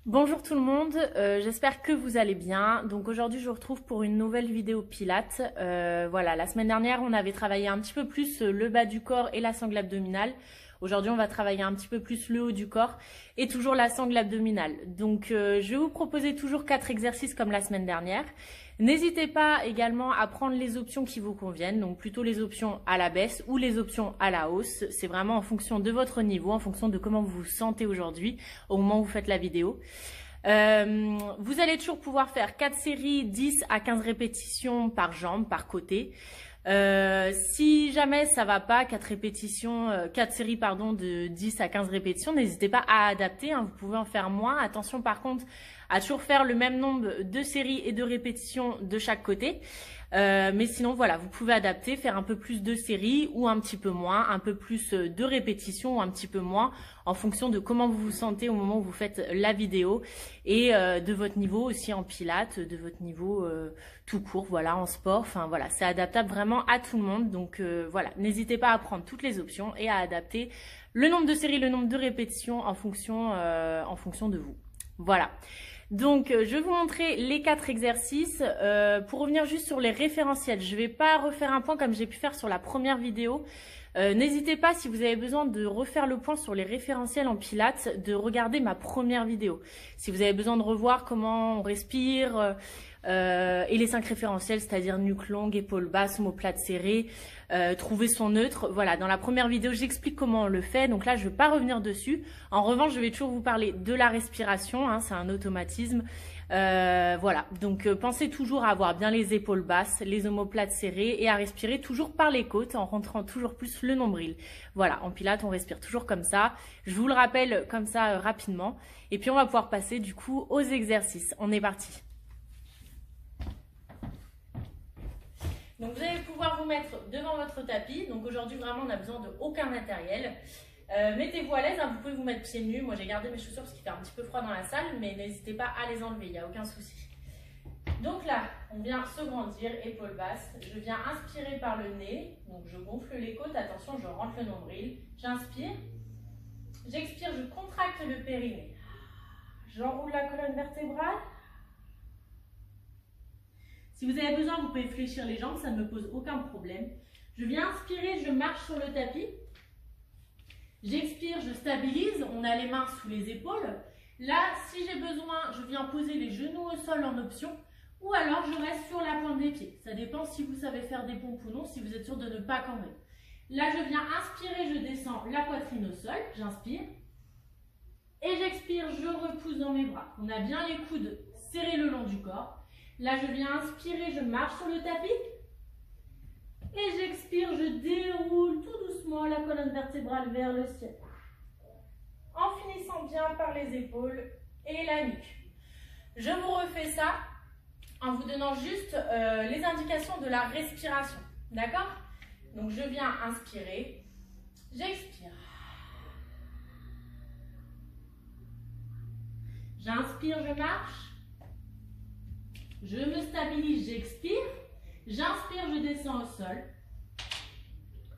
Bonjour tout le monde, j'espère que vous allez bien. Donc aujourd'hui je vous retrouve pour une nouvelle vidéo pilates. Voilà, la semaine dernière on avait travaillé un petit peu plus le bas du corps et la sangle abdominale. Aujourd'hui on va travailler un petit peu plus le haut du corps et toujours la sangle abdominale. Donc je vais vous proposer toujours 4 exercices comme la semaine dernière. N'hésitez pas également à prendre les options qui vous conviennent, donc plutôt les options à la baisse ou les options à la hausse. C'est vraiment en fonction de votre niveau, en fonction de comment vous vous sentez aujourd'hui au moment où vous faites la vidéo. Vous allez toujours pouvoir faire 4 séries, 10 à 15 répétitions par jambe, par côté. Si jamais ça va pas, 4 séries de 10 à 15 répétitions, n'hésitez pas à adapter, hein, vous pouvez en faire moins. Attention par contre à toujours faire le même nombre de séries et de répétitions de chaque côté. Mais sinon voilà, vous pouvez adapter, faire un peu plus de séries ou un petit peu moins, un peu plus de répétitions ou un petit peu moins en fonction de comment vous vous sentez au moment où vous faites la vidéo et de votre niveau aussi en pilates, de votre niveau tout court, voilà, en sport. Enfin voilà, c'est adaptable vraiment à tout le monde. Donc voilà, n'hésitez pas à prendre toutes les options et à adapter le nombre de séries, le nombre de répétitions en fonction de vous. Voilà. Donc, je vais vous montrer les 4 exercices. Pour revenir juste sur les référentiels, je ne vais pas refaire un point comme j'ai pu faire sur la première vidéo. N'hésitez pas, si vous avez besoin de refaire le point sur les référentiels en pilates, de regarder ma première vidéo. Si vous avez besoin de revoir comment on respire et les 5 référentiels, c'est-à-dire nuque longue, épaule basse, omoplate serrée, trouver son neutre. Voilà, dans la première vidéo, j'explique comment on le fait. Donc là, je ne vais pas revenir dessus. En revanche, je vais toujours vous parler de la respiration. Hein, c'est un automatisme. Voilà, donc pensez toujours à avoir bien les épaules basses, les omoplates serrées et à respirer toujours par les côtes en rentrant toujours plus le nombril. Voilà, en pilates, on respire toujours comme ça. Je vous le rappelle comme ça rapidement. Et puis, on va pouvoir passer du coup aux exercices. On est parti. Donc vous allez pouvoir vous mettre devant votre tapis. Donc aujourd'hui vraiment on n'a besoin de aucun matériel. Mettez-vous à l'aise, hein, vous pouvez vous mettre pieds nus. Moi j'ai gardé mes chaussures parce qu'il fait un petit peu froid dans la salle, mais n'hésitez pas à les enlever, il n'y a aucun souci. Donc là, on vient se grandir, épaules basses. Je viens inspirer par le nez, donc je gonfle les côtes, attention je rentre le nombril. J'inspire, j'expire, je contracte le périnée. J'enroule la colonne vertébrale. Si vous avez besoin, vous pouvez fléchir les jambes, ça ne me pose aucun problème. Je viens inspirer, je marche sur le tapis. J'expire, je stabilise, on a les mains sous les épaules. Là, si j'ai besoin, je viens poser les genoux au sol en option. Ou alors, je reste sur la pointe des pieds. Ça dépend si vous savez faire des pompes ou non, si vous êtes sûr de ne pas camber. Là, je viens inspirer, je descends la poitrine au sol. J'inspire. Et j'expire, je repousse dans mes bras. On a bien les coudes serrés le long du corps. Là, je viens inspirer, je marche sur le tapis. Et j'expire, je déroule tout doucement la colonne vertébrale vers le ciel. En finissant bien par les épaules et la nuque. Je vous refais ça en vous donnant juste les indications de la respiration. D'accord? Donc, je viens inspirer. J'expire. J'inspire, je marche. Je me stabilise, j'expire. J'inspire, je descends au sol.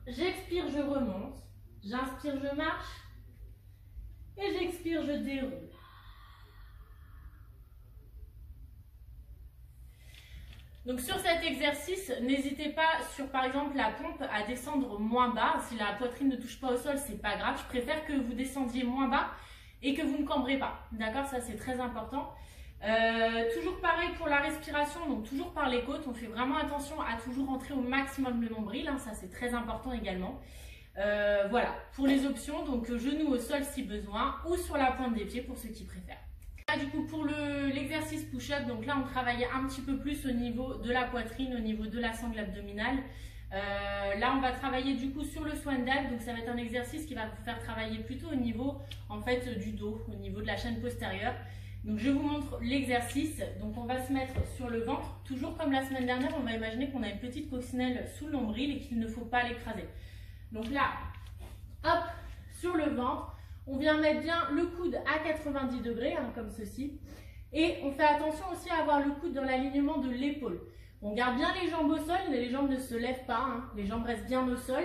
J'expire, je remonte. J'inspire, je marche. Et j'expire, je déroule. Donc sur cet exercice, n'hésitez pas sur par exemple la pompe à descendre moins bas. Si la poitrine ne touche pas au sol, c'est pas grave. Je préfère que vous descendiez moins bas et que vous ne cambrez pas. D'accord? Ça c'est très important. Toujours pareil pour la respiration, donc toujours par les côtes, on fait vraiment attention à toujours rentrer au maximum le nombril, hein, ça c'est très important également. Voilà, pour les options, donc genoux au sol si besoin ou sur la pointe des pieds pour ceux qui préfèrent. Là, du coup pour l'exercice push-up, donc là on travaillait un petit peu plus au niveau de la poitrine, au niveau de la sangle abdominale. Là on va travailler du coup sur le swan dive, donc ça va être un exercice qui va vous faire travailler plutôt au niveau en fait du dos, au niveau de la chaîne postérieure. Donc je vous montre l'exercice. Donc on va se mettre sur le ventre. Toujours comme la semaine dernière, on va imaginer qu'on a une petite coccinelle sous le nombril et qu'il ne faut pas l'écraser. Donc là, hop, sur le ventre, on vient mettre bien le coude à 90 degrés, hein, comme ceci. Et on fait attention aussi à avoir le coude dans l'alignement de l'épaule. On garde bien les jambes au sol, mais les jambes ne se lèvent pas, hein. Les jambes restent bien au sol.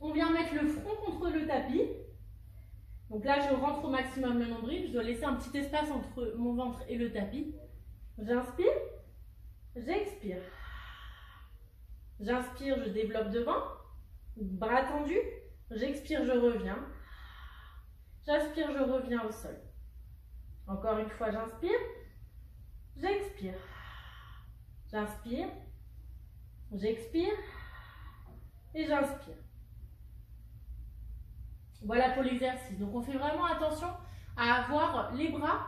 On vient mettre le front contre le tapis. Donc là, je rentre au maximum le nombril. Je dois laisser un petit espace entre mon ventre et le tapis. J'inspire, j'expire. J'inspire, je développe devant. Bras tendus. J'expire, je reviens. J'inspire, je reviens au sol. Encore une fois, j'inspire, j'expire. J'inspire, j'expire et j'inspire. Voilà pour l'exercice. Donc on fait vraiment attention à avoir les bras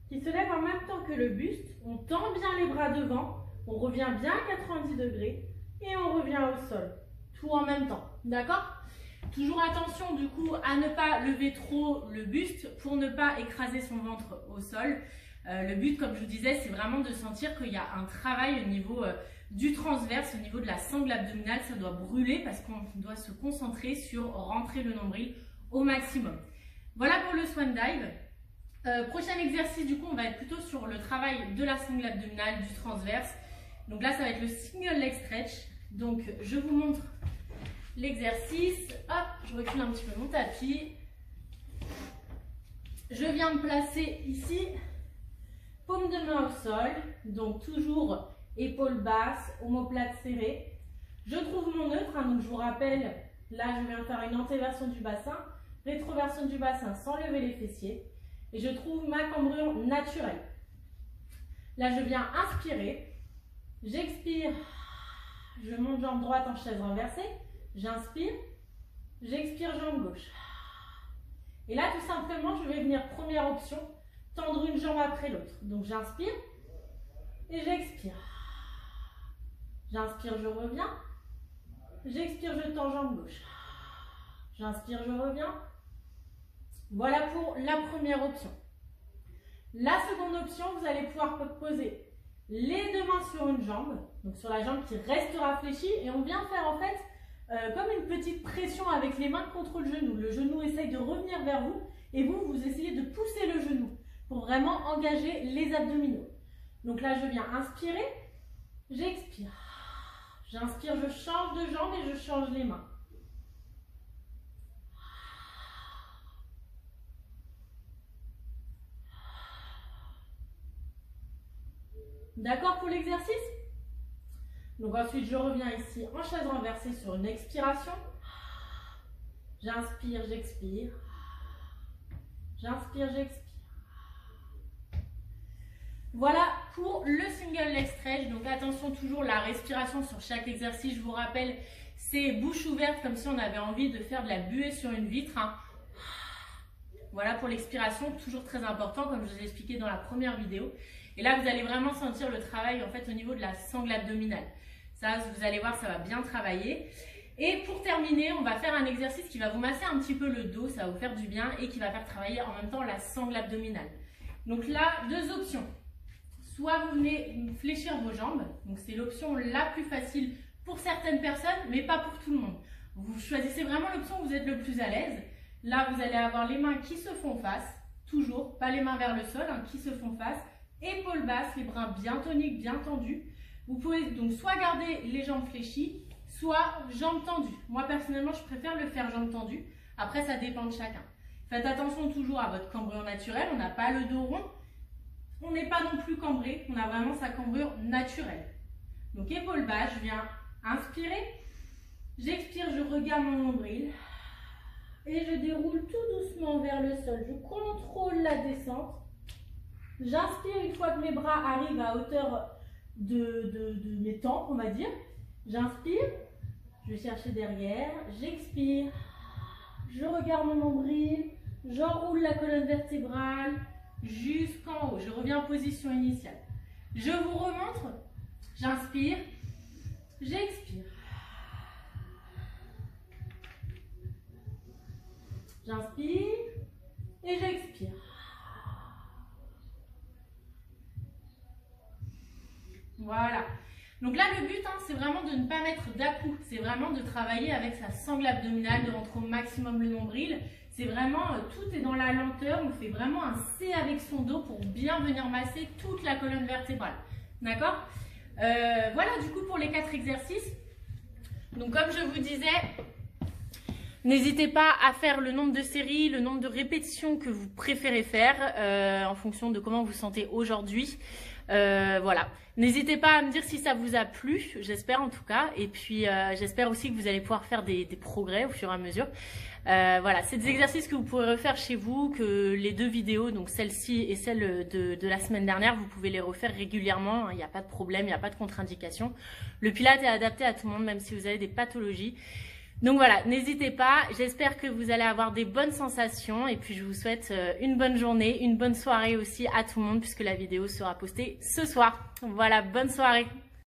qui se lèvent en même temps que le buste. On tend bien les bras devant, on revient bien à 90 degrés et on revient au sol. Tout en même temps, d'accord? Toujours attention du coup à ne pas lever trop le buste pour ne pas écraser son ventre au sol. Le but, comme je vous disais, c'est vraiment de sentir qu'il y a un travail au niveau du transverse, au niveau de la sangle abdominale. Ça doit brûler parce qu'on doit se concentrer sur rentrer le nombril au maximum. Voilà pour le swan dive. Prochain exercice, du coup, on va être plutôt sur le travail de la sangle abdominale, du transverse. Donc là, ça va être le single leg stretch. Donc, je vous montre l'exercice. Hop, je recule un petit peu mon tapis. Je viens me placer ici, paume de main au sol. Donc, toujours épaules basses, omoplate serrée. Je trouve mon neutre, hein, donc je vous rappelle, là, je viens faire une antéversion du bassin, rétroversion du bassin sans lever les fessiers. Et je trouve ma cambrure naturelle. Là, je viens inspirer. J'expire. Je monte jambe droite en chaise renversée. J'inspire. J'expire jambe gauche. Et là, tout simplement, je vais venir, première option, tendre une jambe après l'autre. Donc, j'inspire et j'expire. J'inspire, je reviens. J'expire, je tends jambe gauche. J'inspire, je reviens. Voilà pour la première option. La seconde option, vous allez pouvoir poser les deux mains sur une jambe, donc sur la jambe qui restera fléchie, et on vient faire en fait comme une petite pression avec les mains contre le genou. Le genou essaye de revenir vers vous et vous essayez de pousser le genou pour vraiment engager les abdominaux. Donc là, je viens inspirer, j'expire. J'inspire, je change de jambe et je change les mains. D'accord pour l'exercice? Donc ensuite, je reviens ici en chaise renversée sur une expiration. J'inspire, j'expire. J'inspire, j'expire. Voilà pour le single leg stretch. Donc attention, toujours la respiration sur chaque exercice. Je vous rappelle, c'est bouche ouverte comme si on avait envie de faire de la buée sur une vitre. Voilà pour l'expiration, toujours très important comme je vous ai expliqué dans la première vidéo. Et là, vous allez vraiment sentir le travail en fait au niveau de la sangle abdominale. Ça, vous allez voir, ça va bien travailler. Et pour terminer, on va faire un exercice qui va vous masser un petit peu le dos, ça va vous faire du bien et qui va faire travailler en même temps la sangle abdominale. Donc là, deux options. Soit vous venez fléchir vos jambes, donc c'est l'option la plus facile pour certaines personnes, mais pas pour tout le monde. Vous choisissez vraiment l'option où vous êtes le plus à l'aise. Là, vous allez avoir les mains qui se font face, toujours, pas les mains vers le sol, hein, qui se font face. Épaules basses, les bras bien toniques, bien tendus. Vous pouvez donc soit garder les jambes fléchies, soit jambes tendues. Moi, personnellement, je préfère le faire jambes tendues. Après, ça dépend de chacun. Faites attention toujours à votre cambrure naturelle. On n'a pas le dos rond. On n'est pas non plus cambré. On a vraiment sa cambrure naturelle. Donc, épaules basses, je viens inspirer. J'expire, je regarde mon nombril. Et je déroule tout doucement vers le sol. Je contrôle la descente. J'inspire une fois que mes bras arrivent à hauteur de mes tempes, on va dire. J'inspire, je vais chercher derrière, j'expire, je regarde mon nombril, j'enroule la colonne vertébrale jusqu'en haut. Je reviens en position initiale. Je vous remontre, j'inspire, j'expire. J'inspire et j'expire. Voilà. Donc là, le but, hein, c'est vraiment de ne pas mettre d'à-coups. C'est vraiment de travailler avec sa sangle abdominale, de rentrer au maximum le nombril. C'est vraiment, tout est dans la lenteur. On fait vraiment un C avec son dos pour bien venir masser toute la colonne vertébrale. D'accord? Voilà du coup pour les 4 exercices. Donc comme je vous disais, N'hésitez pas à faire le nombre de séries, le nombre de répétitions que vous préférez faire en fonction de comment vous vous sentez aujourd'hui. Voilà. N'hésitez pas à me dire si ça vous a plu, j'espère en tout cas. Et puis j'espère aussi que vous allez pouvoir faire des progrès au fur et à mesure. Voilà, c'est des exercices que vous pourrez refaire chez vous, que les deux vidéos, donc celle-ci et celle de la semaine dernière, vous pouvez les refaire régulièrement. Il n'y a pas de problème, il n'y a pas de contre-indication. Le Pilates est adapté à tout le monde, même si vous avez des pathologies. Donc voilà, n'hésitez pas, j'espère que vous allez avoir des bonnes sensations et puis je vous souhaite une bonne journée, une bonne soirée aussi à tout le monde puisque la vidéo sera postée ce soir. Voilà, bonne soirée.